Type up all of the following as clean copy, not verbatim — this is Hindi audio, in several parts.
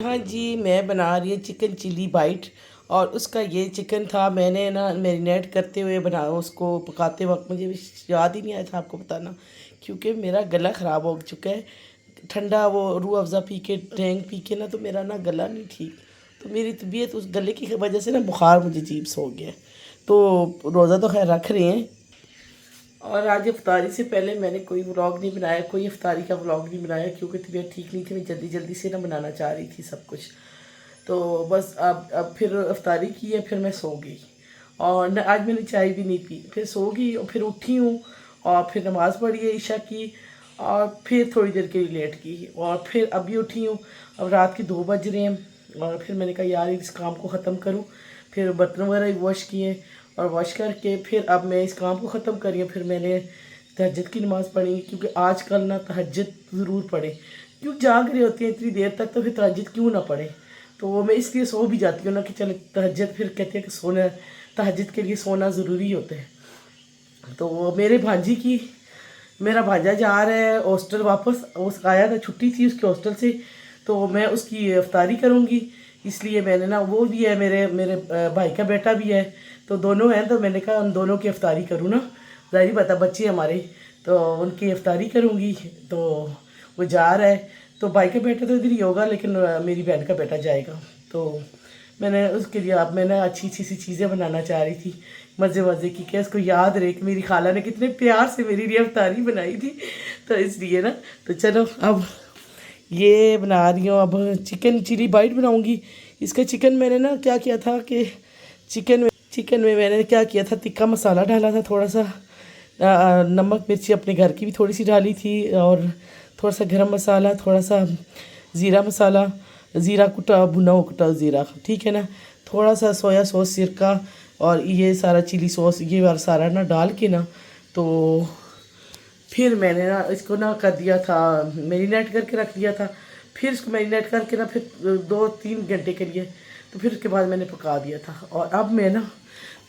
हाँ जी, मैं बना रही हूँ चिकन चिली बाइट। और उसका ये चिकन था, मैंने ना मैरिनेट करते हुए बनाया, उसको पकाते वक्त मुझे भी याद ही नहीं आया था आपको बताना, क्योंकि मेरा गला ख़राब हो चुका है। ठंडा वो रूह अफ़ज़ा पी के, टैंग पी के ना, तो मेरा ना गला नहीं ठीक। तो मेरी तबीयत उस गले की वजह से ना बुखार मुझे अजीब सा हो गया है। तो रोज़ा तो खैर रख रहे हैं। और आज इफ्तारी से पहले मैंने कोई व्लॉग नहीं बनाया, कोई इफ्तारी का व्लॉग नहीं बनाया, क्योंकि तबीयत ठीक नहीं थी। मैं जल्दी जल्दी से ना बनाना चाह रही थी सब कुछ। तो बस अब फिर इफ्तारी की है, फिर मैं सो गई। और न आज मैंने चाय भी नहीं पी, फिर सो गई और फिर उठी हूँ। और फिर नमाज़ पढ़ी है ईशा की। और फिर थोड़ी देर के लिए लेट की और फिर अभी उठी हूँ। अब रात के 2 बज रहे हैं और फिर मैंने कहा यार इस काम को ख़त्म करूँ। फिर बर्तन वगैरह भी वॉश किए और वॉश करके फिर अब मैं इस काम को ख़त्म करी हूँ। फिर मैंने तहज्जुद की नमाज़ पढ़ी, क्योंकि आजकल ना तहज्जुद ज़रूर पढ़े, क्यों जाग रहे होते हैं इतनी देर तक, तो फिर तहज्जुद क्यों ना पढ़े। तो मैं इसलिए सो भी जाती हूँ ना कि चल तहज्जुद, फिर कहते हैं कि सोना, तहज्जुद के लिए सोना ज़रूरी होता है। तो मेरे भांजी की, मेरा भांजा जा रहा है हॉस्टल वापस, उस आया था, छुट्टी थी उसके हॉस्टल से, तो मैं उसकी इफ्तारी करूँगी। इसलिए मैंने ना, वो भी है मेरे मेरे भाई का बेटा भी है, तो दोनों हैं। तो मैंने कहा उन दोनों की इफ्तारी करूँ ना, ज़ाहिर बात है बच्चे हमारे, तो उनकी इफ्तारी करूँगी। तो वो जा रहा है, तो भाई का बेटा तो इधर ही होगा, लेकिन मेरी बहन का बेटा जाएगा। तो मैंने उसके लिए, अब मैंने अच्छी अच्छी सी चीज़ें बनाना चाह रही थी, मज़े मज़े की, क्या इसको याद रहे कि मेरी खाला ने कितने प्यार से मेरी लिए अफ्तारी बनाई थी। तो इसलिए ना, तो चलो अब ये बना रही हूँ। अब चिकन चिली बाइट बनाऊँगी। इसका चिकन मैंने ना क्या किया था कि चिकन में मैंने क्या किया था, तिक्का मसाला डाला था, थोड़ा सा नमक मिर्ची अपने घर की भी थोड़ी सी डाली थी, और थोड़ा सा गरम मसाला, थोड़ा सा ज़ीरा मसाला, ज़ीरा कुटा, भुना हुआ कुटा ज़ीरा, ठीक है ना, थोड़ा सा सोया सॉस, सिरका, और ये सारा चिली सॉस, ये वाला सारा ना डाल के ना, तो फिर मैंने ना इसको ना कर दिया था, मैरिनेट करके रख दिया था। फिर इसको मैरिनेट करके ना, फिर 2-3 घंटे के लिए, तो फिर उसके बाद मैंने पका दिया था। और अब मैं ना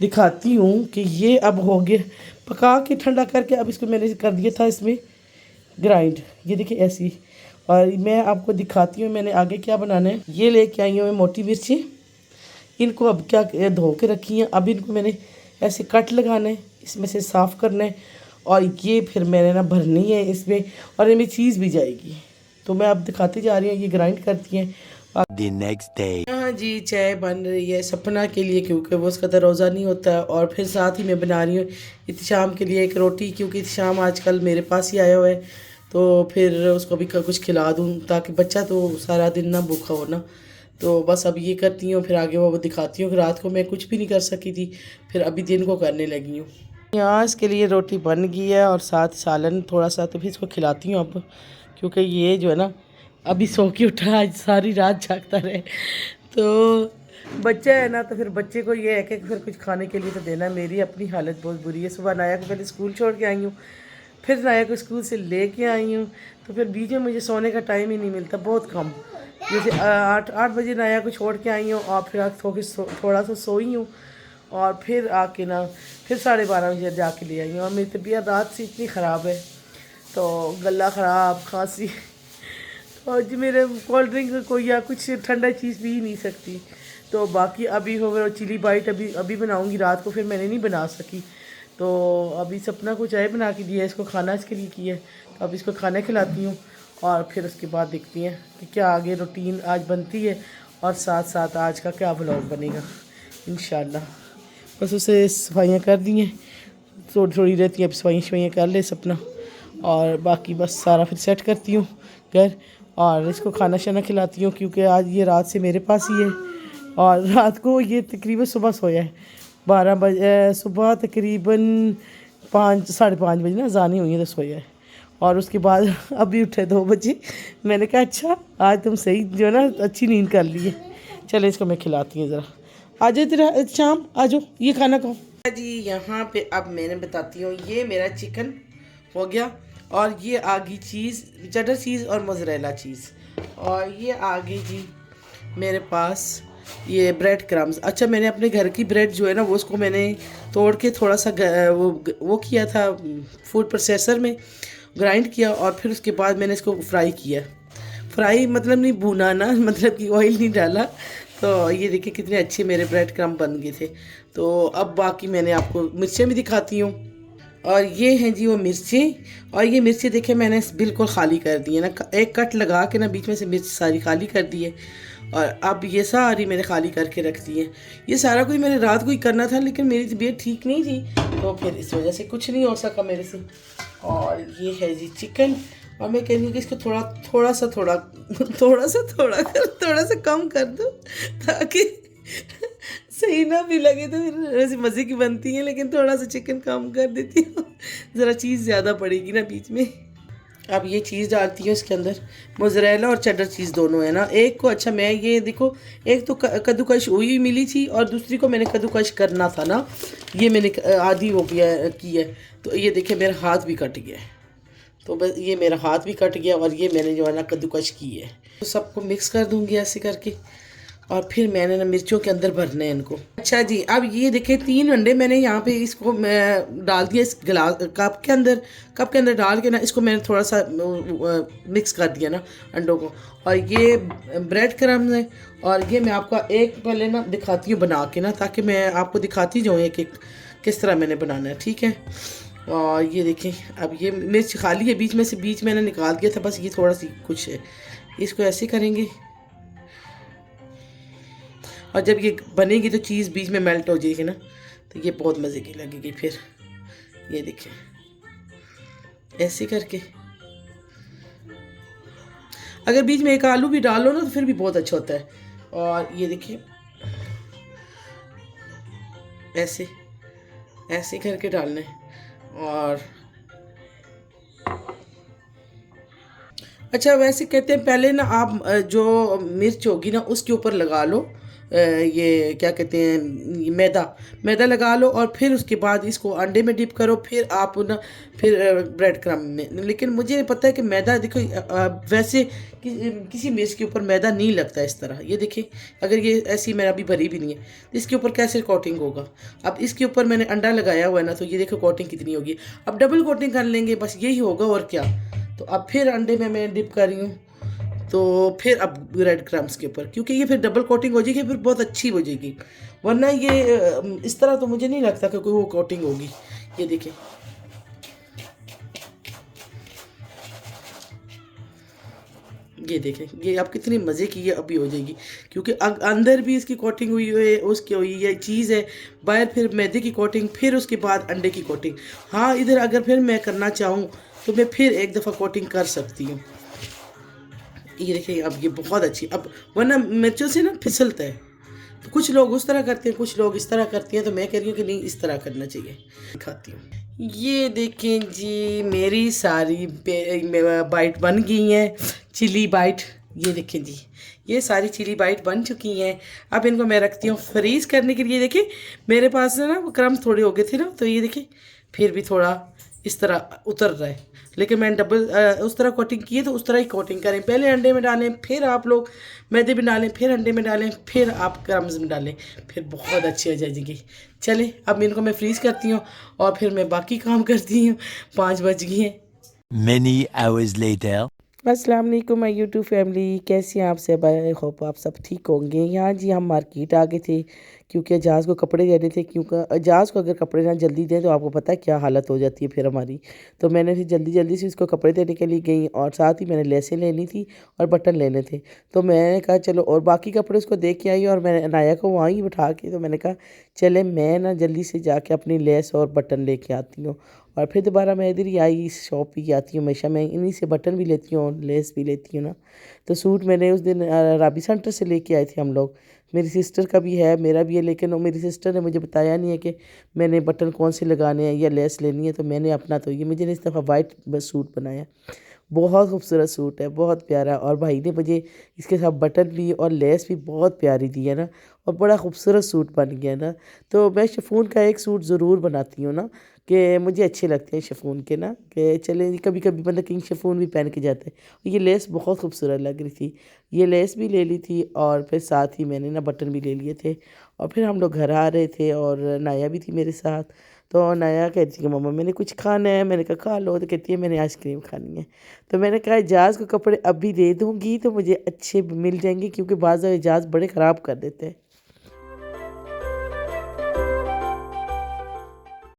दिखाती हूँ कि ये अब हो गया, पका के ठंडा करके अब इसको मैंने कर दिया था इसमें ग्राइंड, ये देखिए ऐसी। और मैं आपको दिखाती हूँ मैंने आगे क्या बनाना है। ये लेके आई हूँ मैं मोटी मिर्ची, इनको अब क्या धो के रखी हैं, अब इनको मैंने ऐसे कट लगाना है, इसमें से साफ़ करना है, और ये फिर मैंने ना भरनी है इसमें, और इनमें चीज़ भी जाएगी। तो मैं अब दिखाती जा रही हूँ, ये ग्राइंड करती हैं। The next day. हाँ जी, चाय बन रही है सपना के लिए, क्योंकि वो उसका तो रोज़ा नहीं होता है। और फिर साथ ही मैं बना रही हूँ इत्तिशाम के लिए एक रोटी, क्योंकि इत्तिशाम आजकल मेरे पास ही आया हुआ है, तो फिर उसको भी कुछ खिला दूँ, ताकि बच्चा तो सारा दिन ना भूखा हो ना। तो बस अब ये करती हूँ, फिर आगे वो दिखाती हूँ कि रात को मैं कुछ भी नहीं कर सकी थी, फिर अभी दिन को करने लगी हूँ। यहाँ इसके लिए रोटी बन गई है और साथ सालन थोड़ा सा, तो फिर इसको खिलाती हूँ अब, क्योंकि ये जो है ना अभी सो के उठा, आज सारी रात जागता रहे। तो बच्चा है ना, तो फिर बच्चे को ये है कि फिर कुछ खाने के लिए तो देना। मेरी अपनी हालत बहुत बुरी है। सुबह नाया को पहले स्कूल छोड़ के आई हूँ, फिर नाया को स्कूल से ले के आई हूँ, तो फिर बीच में मुझे सोने का टाइम ही नहीं मिलता, बहुत कम। जैसे 8 बजे नाया को छोड़ के आई हूँ, और फिर आज थोड़ा सा सोई हूँ, और फिर आके ना फिर 12:30 बजे जाके ले आई हूँ। और मेरी तबीयत रात से इतनी ख़राब है, तो गला ख़राब, खांसी, और जी मेरे कोल्ड ड्रिंक कोई या कुछ ठंडा चीज़ पी ही नहीं सकती। तो बाकी अभी हो गया चिली बाइट, अभी अभी बनाऊंगी, रात को फिर मैंने नहीं बना सकी। तो अभी सपना को चाय बना के दिया है, इसको खाना इसके लिए किया है, तो अब इसको खाना खिलाती हूँ, और फिर उसके बाद देखती हैं कि क्या आगे रूटीन आज बनती है, और साथ साथ आज का क्या व्लॉग बनेगा इंशाल्लाह। बस उसे सफाइयाँ कर दी हैं, थोड़ी थोड़ी रहती है, अब सफाइयाँ कर ले सपना, और बाकी बस सारा फिर सेट करती हूँ घर, और इसको खाना शाना खिलाती हूँ, क्योंकि आज ये रात से मेरे पास ही है। और रात को ये तकरीबन सुबह सोया है 12 बजे, सुबह तकरीबन 5-5:30 बजे ना जानी हुई है, तो सोया है। और उसके बाद अभी उठे 2 बजे। मैंने कहा अच्छा आज तुम सही जो है ना अच्छी नींद कर ली है। चलो इसको मैं खिलाती हूँ ज़रा, आ जाओ तेरा शाम, आ जाओ ये खाना खाओ जी। यहाँ पे अब मैंने बताती हूँ, ये मेरा चिकन हो गया, और ये आ गई चीज़, चटर चीज़ और मोज़रेला चीज़, और ये आ गई जी मेरे पास ये ब्रेड क्रम्स। अच्छा, मैंने अपने घर की ब्रेड जो है ना, वो उसको मैंने तोड़ के थोड़ा सा वो किया था, फूड प्रोसेसर में ग्राइंड किया, और फिर उसके बाद मैंने इसको फ्राई किया। फ्राई मतलब नहीं भुना ना, मतलब कि ऑयल नहीं डाला। तो ये देखिए कितने अच्छे मेरे ब्रेड क्रम्ब बन गए थे। तो अब बाकी मैंने आपको मिर्चें भी दिखाती हूँ। और ये हैं जी वो मिर्चें, और ये मिर्चें देखिए मैंने बिल्कुल खाली कर दी है ना, एक कट लगा के ना बीच में से मिर्च सारी खाली कर दी है। और अब ये सारी मैंने खाली करके रख दी है। ये सारा कुछ मैंने रात को ही करना था, लेकिन मेरी तबीयत ठीक नहीं थी, तो फिर इस वजह से कुछ नहीं हो सका मेरे से। और ये है जी चिकन, और मैं कह रही हूँ कि इसको थोड़ा थोड़ा सा थोड़ा सा कम कर दो, ताकि सही ना भी लगे। तो फिर वैसे मज़े की बनती है, लेकिन थोड़ा सा चिकन कम कर देती हूँ, ज़रा चीज़ ज़्यादा पड़ेगी ना बीच में। अब ये चीज़ डालती हूँ इसके अंदर, मोज़रेला और चेडर चीज़ दोनों है ना। एक को अच्छा मैं ये देखो, एक तो कद्दूकश हुई मिली थी, और दूसरी को मैंने कद्दूकश करना था ना, ये मैंने आधी हो गया की है। तो ये देखिए मेरा हाथ भी कट गया है, तो बस ये मेरा हाथ भी कट गया, और ये मैंने जो है ना कद्दूकश की है। तो सबको मिक्स कर दूँगी ऐसे करके, और फिर मैंने ना मिर्चों के अंदर भरना है इनको। अच्छा जी, अब ये देखिए 3 अंडे मैंने यहाँ पे इसको मैं डाल दिया इस गिलास कप के अंदर डाल के ना, इसको मैंने थोड़ा सा मिक्स कर दिया ना अंडों को। और ये ब्रेड क्रम्ब है, और ये मैं आपको एक पहले ना दिखाती हूँ बना के ना, ताकि मैं आपको दिखाती जाऊँ एक एक किस तरह मैंने बनाना है, ठीक है। और ये देखें, अब ये मिर्च खाली है बीच में से, बीच मैंने निकाल दिया था, बस ये थोड़ा सी कुछ है। इसको ऐसे करेंगे, और जब ये बनेगी तो चीज़ बीच में मेल्ट हो जाएगी ना, तो ये बहुत मज़े की लगेगी। फिर ये देखिए ऐसे करके, अगर बीच में एक आलू भी डालो ना तो फिर भी बहुत अच्छा होता है। और ये देखिए ऐसे ऐसे करके डालना है। और अच्छा, वैसे कहते हैं पहले ना आप जो मिर्च होगी ना उसके ऊपर लगा लो, ये क्या कहते हैं, मैदा लगा लो, और फिर उसके बाद इसको अंडे में डिप करो, फिर आप ना फिर ब्रेड क्रम्ब में। लेकिन मुझे पता है कि मैदा देखो वैसे किसी मिर्च के ऊपर मैदा नहीं लगता इस तरह। ये देखिए अगर ये ऐसी मैंने अभी भरी भी नहीं है, तो इसके ऊपर कैसे कोटिंग होगा। अब इसके ऊपर मैंने अंडा लगाया हुआ है ना, तो ये देखो कोटिंग कितनी होगी। अब डबल कोटिंग कर लेंगे, बस यही होगा और क्या। तो अब फिर अंडे में मैं डिप कर रही हूँ, तो फिर अब ब्रेड क्रम्ब्स के ऊपर, क्योंकि ये फिर डबल कोटिंग हो जाएगी, फिर बहुत अच्छी हो जाएगी। वरना ये इस तरह तो मुझे नहीं लगता कि कोई वो कोटिंग होगी। ये देखिए ये देखें, ये अब कितनी मज़े की ये अभी हो जाएगी, क्योंकि अंदर भी इसकी कोटिंग हुई है, उसकी हुई है चीज़ है, बाहर फिर मैदे की कोटिंग, फिर उसके बाद अंडे की कोटिंग। हाँ, इधर अगर फिर मैं करना चाहूँ तो मैं फिर एक दफ़ा कोटिंग कर सकती हूँ। ये देखिए अब ये बहुत अच्छी, अब वरना मिर्चों से ना फिसलता है। तो कुछ लोग उस तरह करते हैं, कुछ लोग इस तरह करते हैं, तो मैं कह रही हूँ कि नहीं, इस तरह करना चाहिए। दिखाती हूँ, ये देखें जी मेरी सारी बाइट बन गई हैं, चिली बाइट। ये देखें जी, ये सारी चिली बाइट बन चुकी हैं। अब इनको मैं रखती हूँ फ्रीज़ करने के लिए। देखिए मेरे पास ना वो क्रम्ब थोड़े हो गए थे ना, तो ये देखिए फिर भी थोड़ा इस तरह उतर रहा है, लेकिन मैंने डबल उस तरह कोटिंग की है, तो उस तरह ही कोटिंग करें। पहले अंडे में डालें, फिर आप लोग मैदे में डालें, फिर अंडे में डालें, फिर आप क्रम्स में डालें, फिर बहुत अच्छी हो जाएगी। चले अब इनको मैं फ्रीज़ करती हूँ, और फिर मैं बाकी काम करती हूँ। 5 बज गए हैं। Many hours later. अस्सलाम वालेकुम माय यूट्यूब फैमिली, कैसे हैं आप सब। आई होप आप सब ठीक होंगे। यहाँ जी हम मार्केट आ गए थे, क्योंकि एजाज़ को कपड़े देने थे। क्योंकि एजाज़ को अगर कपड़े ना जल्दी दें तो आपको पता है क्या हालत हो जाती है फिर हमारी। तो मैंने फिर जल्दी से उसको कपड़े देने के लिए गई, और साथ ही मैंने लेसें लेनी थी और बटन लेने थे। तो मैंने कहा चलो, और बाकी कपड़े उसको दे के आई, और मैंने अनाया को वहाँ ही बिठा के, तो मैंने कहा चले मैं ना जल्दी से जाके अपनी लेस और बटन लेके आती हूँ। और फिर दोबारा मैं इधर ही आई, इस शॉप ही आती हूँ हमेशा। मैं इन्हीं से बटन भी लेती हूँ और लेस भी लेती हूँ ना। तो सूट मैंने उस दिन राबी सेंटर से लेके आए थे हम लोग। मेरी सिस्टर का भी है, मेरा भी है, लेकिन वो मेरी सिस्टर ने मुझे बताया नहीं है कि मैंने बटन कौन से लगाने हैं या लेस लेनी है। तो मैंने अपना, तो ये मुझे इस दफ़ा वाइट बस सूट बनाया। बहुत खूबसूरत सूट है, बहुत प्यारा। और भाई ने मुझे इसके साथ बटन भी और लेस भी बहुत प्यारी दी है ना, और बड़ा खूबसूरत सूट बन गया ना। तो मैं शिफॉन का एक सूट ज़रूर बनाती हूँ ना, कि मुझे अच्छे लगते हैं शिफॉन के ना, कि चले कभी कभी मतलब किंग शिफॉन भी पहन के जाते हैं। ये लेस बहुत खूबसूरत लग रही थी, ये लेस भी ले ली थी, और फिर साथ ही मैंने ना बटन भी ले लिए थे। और फिर हम लोग घर आ रहे थे, और नाया भी थी मेरे साथ। तो अनाया कहती है कि मम्मा मैंने कुछ खाना है। मैंने कहा खा लो। तो कहती है मैंने आइसक्रीम खानी है। तो मैंने कहा एजाज़ को कपड़े अभी दे दूँगी तो मुझे अच्छे मिल जाएंगे, क्योंकि बाज़ एजाज़ बड़े ख़राब कर देते हैं।